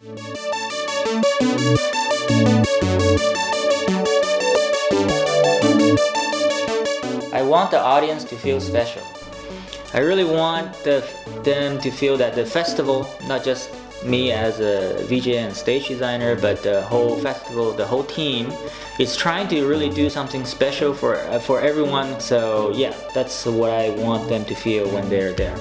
I want the audience to feel special. I really want them to feel that the festival, not just me as a VJ and stage designer, but the whole festival, the whole team, is trying to really do something special for everyone. So yeah, that's what I want them to feel when they're there.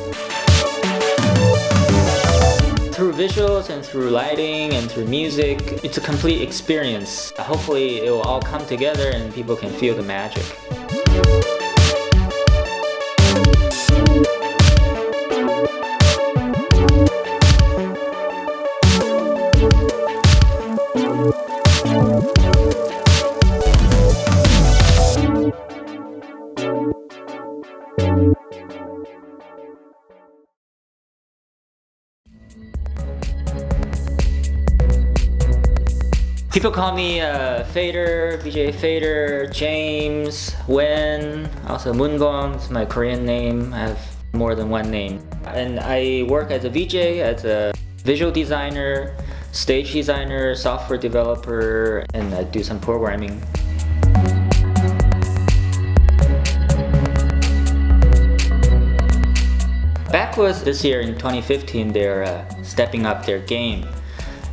Through visuals and through lighting and through music, it's a complete experience. Hopefully it will all come together and people can feel the magic. People call me Fader, vjfader, James, Wen, also Moonbong is my Korean name. I have more than one name. And I work as a VJ, as a visual designer, stage designer, software developer, and I do some programming. Backwoods this year in 2015, they're stepping up their game.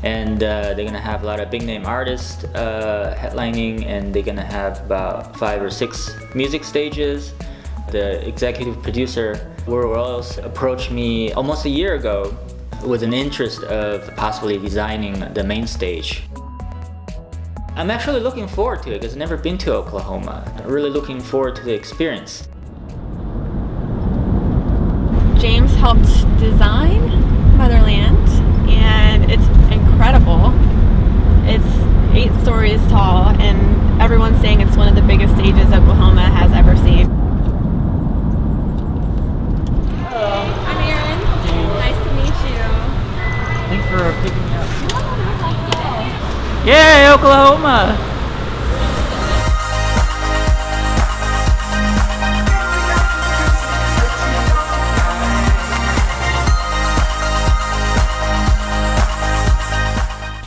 And they're gonna have a lot of big name artists headlining, and they're gonna have about 5 or 6 music stages. The executive producer, Werks, approached me almost a year ago with an interest of possibly designing the main stage. I'm actually looking forward to it because I've never been to Oklahoma. I'm really looking forward to the experience. James helped design Motherland, and it's incredible. It's 8 stories tall, and everyone's saying it's one of the biggest stages Oklahoma has ever seen. Hello. I'm Erin. Nice to meet you. Thanks for picking me up. Yay, Oklahoma!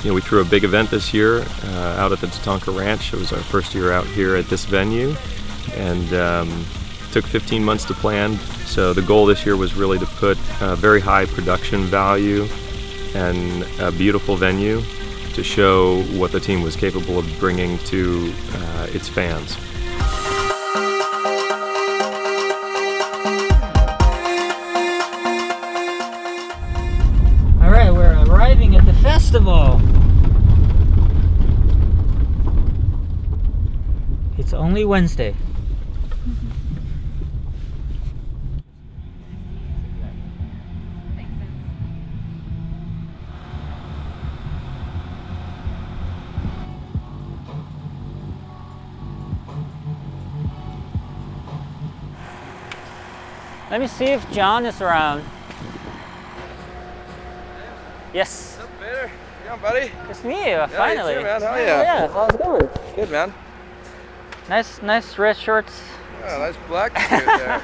You know, we threw a big event this year out at the Tatanka Ranch. It was our first year out here at this venue, and took 15 months to plan. So the goal this year was really to put a very high production value and a beautiful venue to show what the team was capable of bringing to its fans. All right, we're arriving at the festival. It's only Wednesday. Let me see if John is around. Yes. What's up, Peter? How you going, buddy? It's me, finally. You too, man. How are you? Yeah, how's it going? Good, man. Nice red shorts. Yeah, nice black suit there.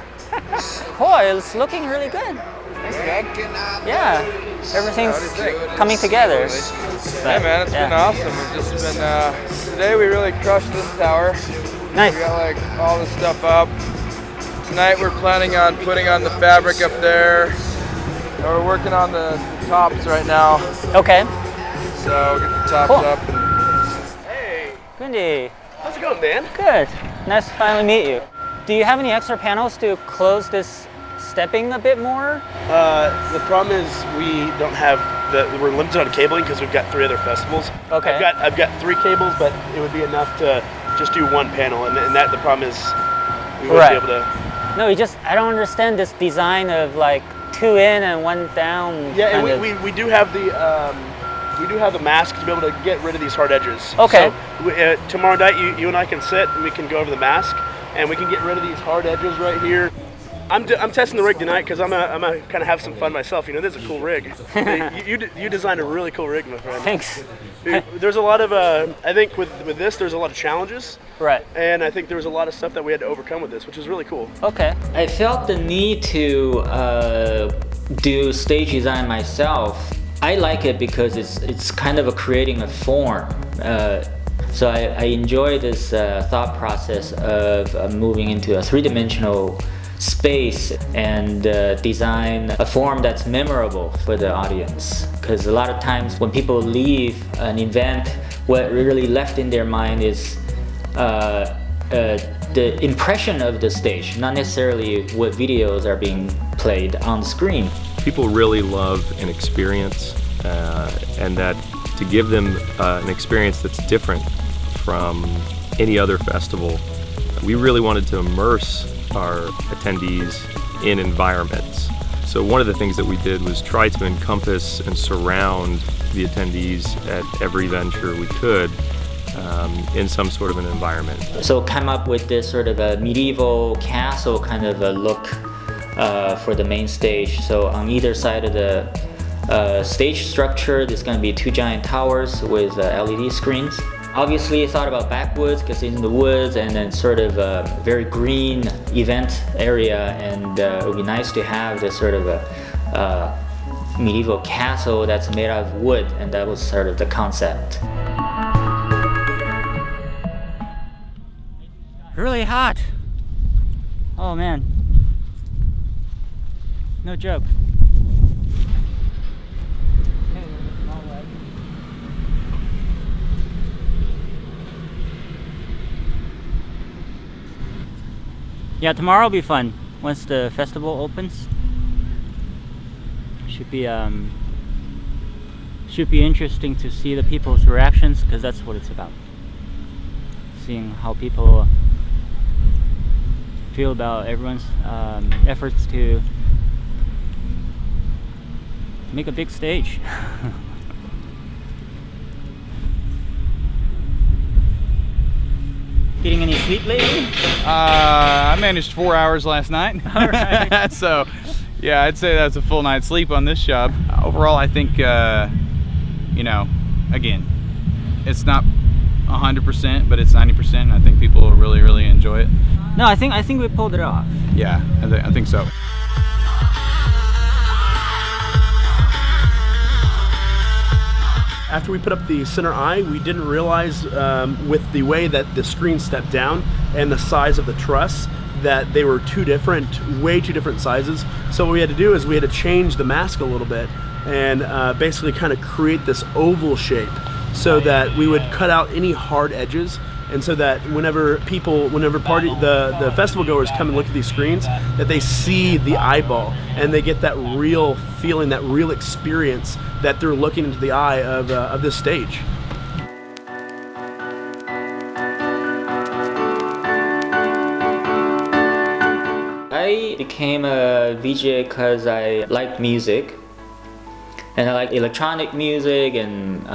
Cool, it's looking really good. Thanks, man. Yeah, How do everything's you think? coming together. Hey, man, it's been awesome. We've just been, today we really crushed this tower. Nice. We got like all this stuff up. Tonight we're planning on putting on the fabric up there. We're working on the tops right now. Okay. So we'll get the tops Cool. up. Hey, Good. how's it going, Dan? Good. Nice to finally meet you. Do you have any extra panels to close this stepping a bit more? The problem is we don't have we're limited on cabling because we've got 3 other festivals. Okay. I've got 3 cables, but it would be enough to just do 1 panel, and that the problem is we wouldn't be able to. No, I don't understand this design of like 2 in and 1 down. Yeah, and we do have the mask to be able to get rid of these hard edges. Okay. So tomorrow night you and I can sit and we can go over the mask and we can get rid of these hard edges right here. I'm testing the rig tonight because I'm gonna kind of have some fun myself. You know, this is a cool rig. you designed a really cool rig, my friend. Thanks. There's a lot of I think with this there's a lot of challenges. Right. And I think there was a lot of stuff that we had to overcome with this, which is really cool. Okay. I felt the need to do stage design myself I like it because it's kind of creating a form. So I enjoy this thought process of moving into a three-dimensional space and design a form that's memorable for the audience. Because a lot of times when people leave an event, what really left in their mind is the impression of the stage, not necessarily what videos are being played on the screen. People really love an experience, and that to give them an experience that's different from any other festival, we really wanted to immerse our attendees in environments. So one of the things that we did was try to encompass and surround the attendees at every venture we could in some sort of an environment. So come up with this sort of a medieval castle kind of a look for the main stage. So on either side of the stage structure, there's going to be two giant towers with LED screens. Obviously, I thought about Backwoods because it's in the woods, and then sort of a very green event area, and it would be nice to have this sort of a medieval castle that's made out of wood, and that was sort of the concept. Really hot. Oh man. No joke. Yeah, tomorrow will be fun once the festival opens. Should be interesting to see the people's reactions, because that's what it's about. Seeing how people feel about everyone's efforts to make a big stage. Getting any sleep lately? I managed 4 hours last night. All right. So, yeah, I'd say that's a full night's sleep on this job. Overall, I think, you know, again, it's not 100%, but it's 90%. I think people will really, really enjoy it. No, I think we pulled it off. Yeah, I think so. After we put up the center eye, we didn't realize with the way that the screen stepped down and the size of the truss that they were way too different sizes. So what we had to do is we had to change the mask a little bit and basically kind of create this oval shape so that we would cut out any hard edges, and so that whenever the festival goers come and look at these screens, that they see the eyeball and they get that real feeling, that real experience that they're looking into the eye of this stage. I became a VJ because I like music, and I like electronic music and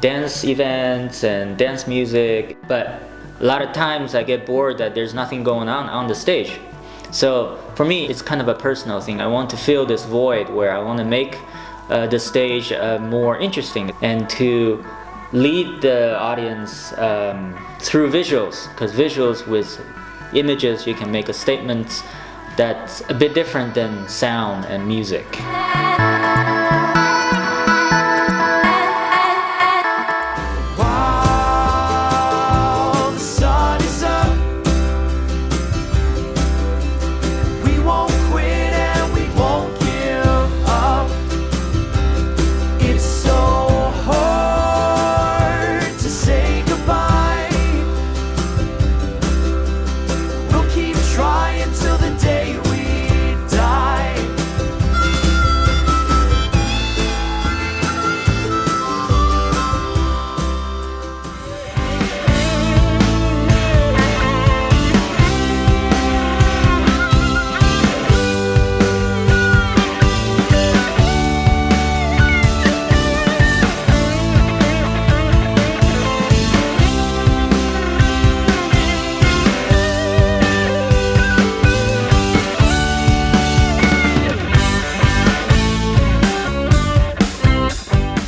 dance events and dance music, but a lot of times I get bored that there's nothing going on the stage. So for me, it's kind of a personal thing. I want to fill this void where I want to make the stage more interesting and to lead the audience through visuals, because visuals with images, you can make a statement that's a bit different than sound and music.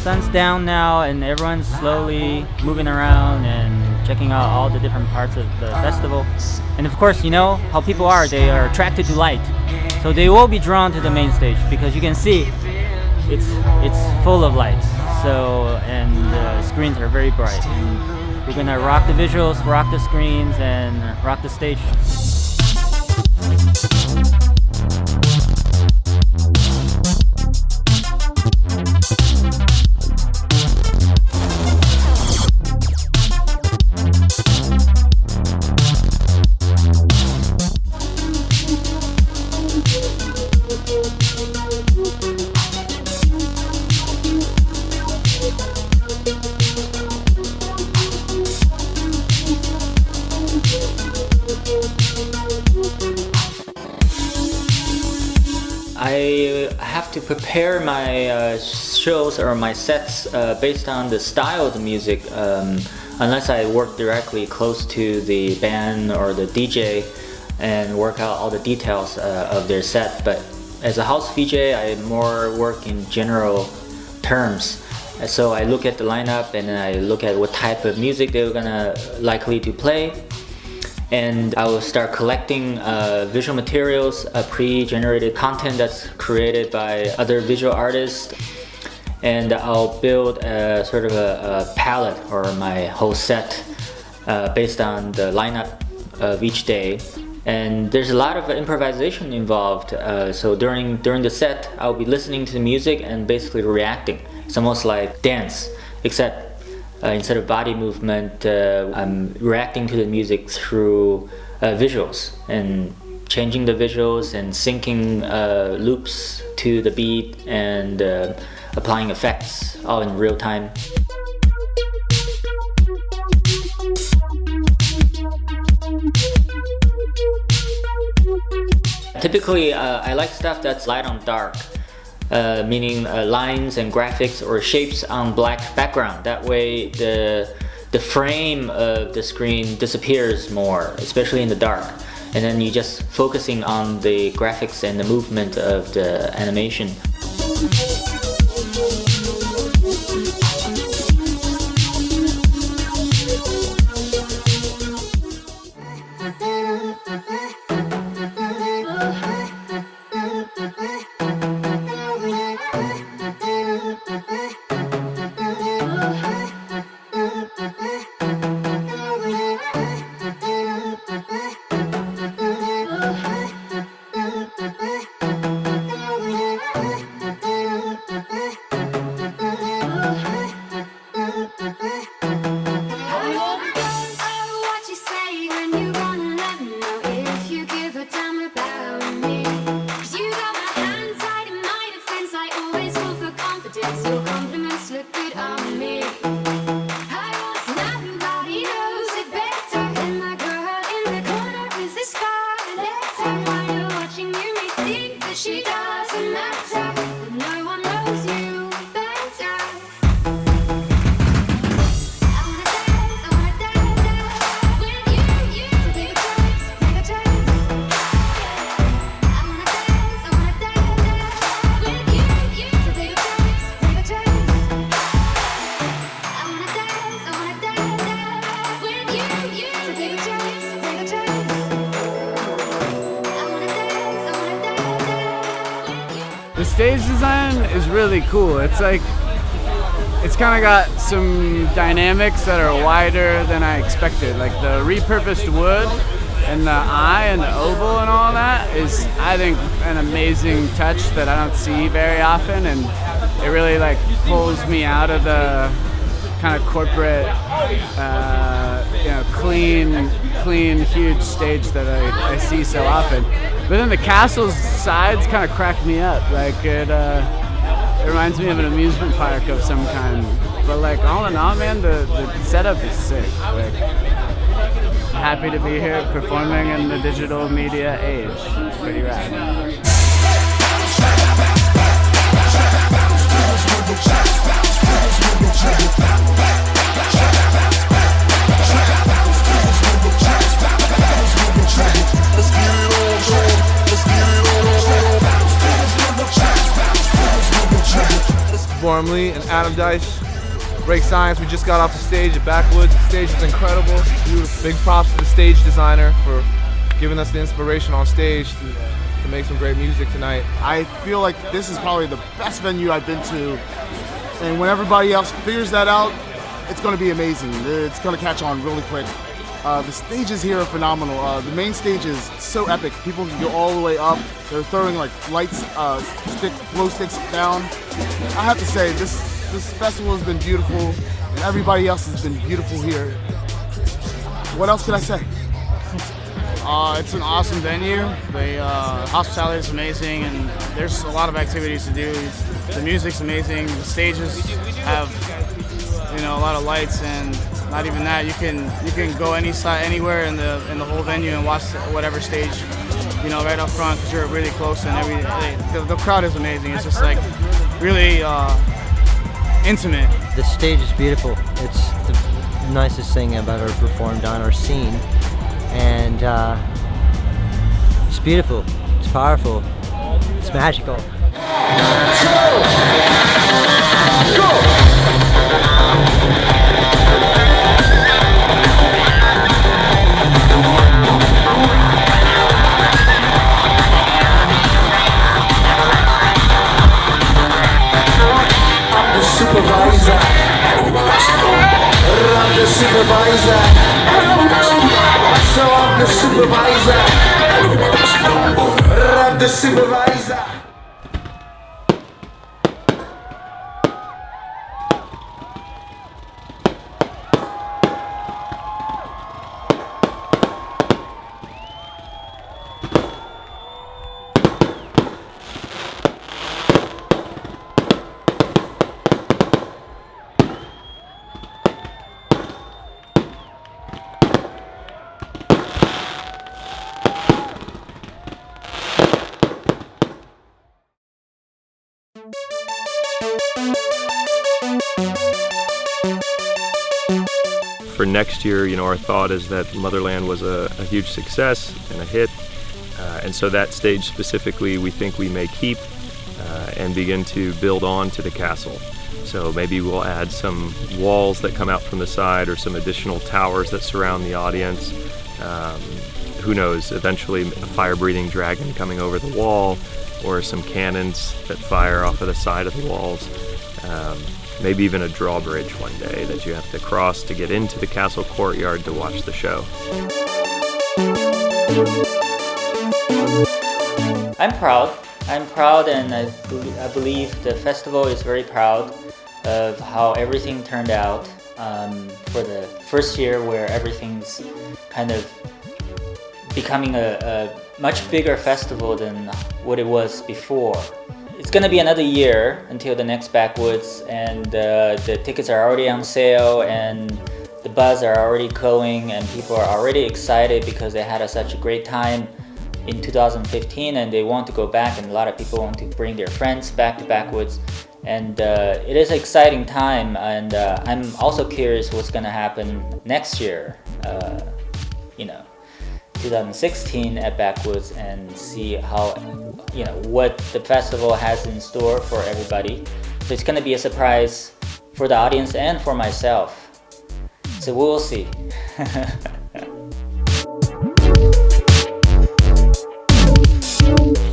Sun's down now and everyone's slowly moving around and checking out all the different parts of the festival. And of course, you know how people are, they are attracted to light. So they will be drawn to the main stage because you can see it's full of lights. So, and the screens are very bright. And we're gonna rock the visuals, rock the screens, and rock the stage. I have to prepare my shows or my sets based on the style of the music, unless I work directly close to the band or the DJ and work out all the details of their set. But as a house VJ, I more work in general terms. So I look at the lineup and I look at what type of music they're gonna likely to play. And I will start collecting visual materials, pre-generated content that's created by other visual artists, and I'll build a sort of a palette or my whole set based on the lineup of each day. And there's a lot of improvisation involved. So during the set, I'll be listening to the music and basically reacting. It's almost like dance, except instead of body movement, I'm reacting to the music through visuals and changing the visuals and syncing loops to the beat and applying effects all in real time. Typically, I like stuff that's light on dark. Meaning lines and graphics or shapes on black background. That way the frame of the screen disappears more, especially in the dark. And then you're just focusing on the graphics and the movement of the animation. The stage design is really cool. It's like, it's kind of got some dynamics that are wider than I expected. Like the repurposed wood and the eye and the oval and all that is, I think, an amazing touch that I don't see very often, and it really like pulls me out of the kind of corporate, clean, huge stage that I see so often. But then the castle's sides kind of crack me up. Like it reminds me of an amusement park of some kind. But like all in all, man, the setup is sick. Like, happy to be here performing in the digital media age. It's pretty rad. Warmly and Adam Dice, Break Science. We just got off the stage at Backwoods. The stage is incredible. Beautiful. Big props to the stage designer for giving us the inspiration on stage to to make some great music tonight. I feel like this is probably the best venue I've been to, and when everybody else figures that out, it's going to be amazing. It's going to catch on really quick. The stages here are phenomenal. The main stage is so epic. People can go all the way up. They're throwing like lights, glow sticks down. I have to say, this festival has been beautiful, and everybody else has been beautiful here. What else can I say? It's an awesome venue. The hospitality is amazing, and there's a lot of activities to do. The music's amazing. The stages have, a lot of lights, and not even that. You can go anywhere in the whole venue and watch whatever stage, right up front, because you're really close, and the crowd is amazing. It's just like really intimate. The stage is beautiful. It's the nicest thing I've ever performed on or seen, and it's beautiful. It's powerful. It's magical. Go! Supervisor, I'm the supervisor, so I'm the supervisor, I'm the supervisor. For next year, our thought is that Motherland was a huge success and a hit, and so that stage specifically we think we may keep and begin to build on to the castle. So maybe we'll add some walls that come out from the side or some additional towers that surround the audience. Who knows, eventually a fire-breathing dragon coming over the wall, or some cannons that fire off of the side of the walls. Maybe even a drawbridge one day that you have to cross to get into the castle courtyard to watch the show. I'm proud. And I believe the festival is very proud of how everything turned out for the first year, where everything's kind of becoming a much bigger festival than what it was before. It's gonna be another year until the next Backwoods, and the tickets are already on sale, and the buzz are already going, and people are already excited because they had such a great time in 2015, and they want to go back, and a lot of people want to bring their friends back to Backwoods, and it is an exciting time, and I'm also curious what's gonna happen next year, 2016 at Backwoods, and see how, what the festival has in store for everybody. So it's gonna be a surprise for the audience and for myself. So we'll see.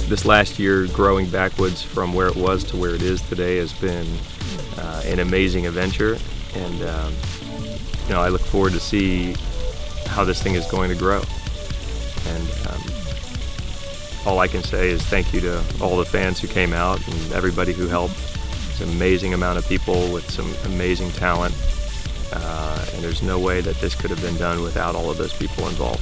This last year, growing Backwoods from where it was to where it is today has been an amazing adventure, and I look forward to see how this thing is going to grow. And all I can say is thank you to all the fans who came out and everybody who helped. It's an amazing amount of people with some amazing talent, and there's no way that this could have been done without all of those people involved.